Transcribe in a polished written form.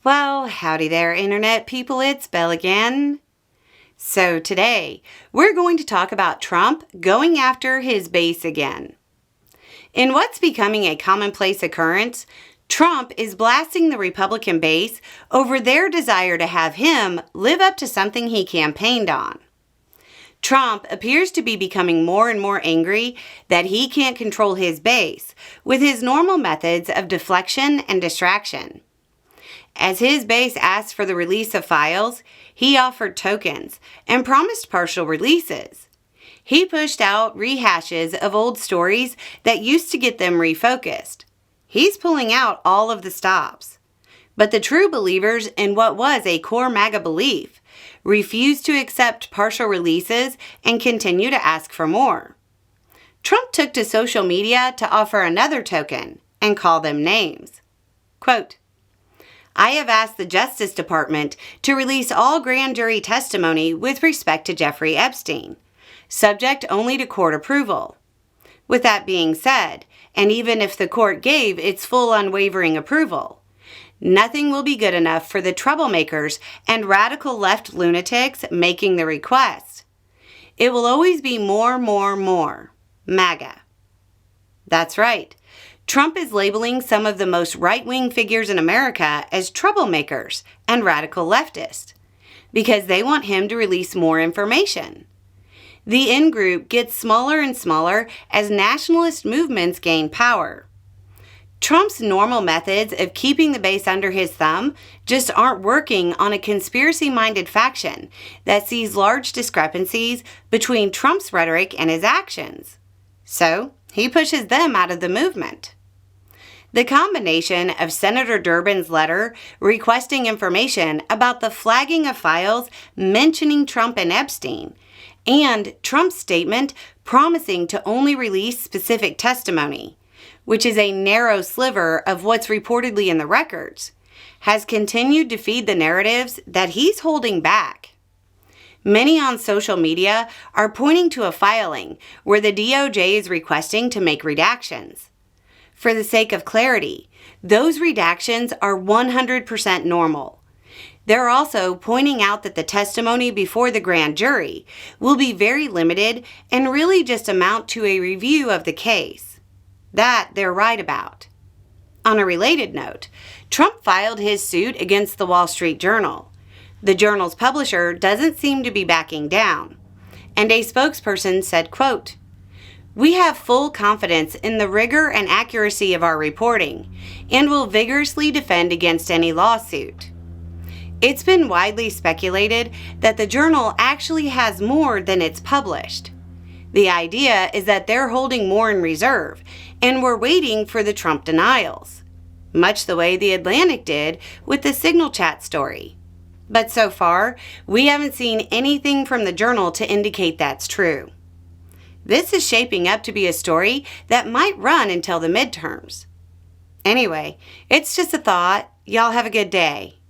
Well, howdy there, Internet people. It's Belle again. So today, we're going to talk about Trump going after his base again. In what's becoming a commonplace occurrence, Trump is blasting the Republican base over their desire to have him live up to something he campaigned on. Trump appears to be becoming more and more angry that he can't control his base with his normal methods of deflection and distraction. As his base asked for the release of files, he offered tokens and promised partial releases. He pushed out rehashes of old stories that used to get them refocused. He's pulling out all of the stops. But the true believers in what was a core MAGA belief refused to accept partial releases and continue to ask for more. Trump took to social media to offer another token and call them names. Quote, "I have asked the Justice Department to release all grand jury testimony with respect to Jeffrey Epstein, subject only to court approval. With that being said, and even if the court gave its full unwavering approval, nothing will be good enough for the troublemakers and radical left lunatics making the request. It will always be more, MAGA." That's right. Trump is labeling some of the most right-wing figures in America as troublemakers and radical leftists because they want him to release more information. The in-group gets smaller and smaller as nationalist movements gain power. Trump's normal methods of keeping the base under his thumb just aren't working on a conspiracy-minded faction that sees large discrepancies between Trump's rhetoric and his actions. So, he pushes them out of the movement. The combination of Senator Durbin's letter requesting information about the flagging of files mentioning Trump and Epstein, and Trump's statement promising to only release specific testimony, which is a narrow sliver of what's reportedly in the records, has continued to feed the narratives that he's holding back. Many on social media are pointing to a filing where the DOJ is requesting to make redactions. For the sake of clarity, those redactions are 100% normal. They're also pointing out that the testimony before the grand jury will be very limited and really just amount to a review of the case. That they're right about. On a related note, Trump filed his suit against the Wall Street Journal. The journal's publisher doesn't seem to be backing down. And a spokesperson said, quote, "We have full confidence in the rigor and accuracy of our reporting and will vigorously defend against any lawsuit." It's been widely speculated that the journal actually has more than it's published. The idea is that they're holding more in reserve and we're waiting for the Trump denials, much the way The Atlantic did with the Signal Chat story. But so far, we haven't seen anything from the journal to indicate that's true. This is shaping up to be a story that might run until the midterms. Anyway, it's just a thought. Y'all have a good day.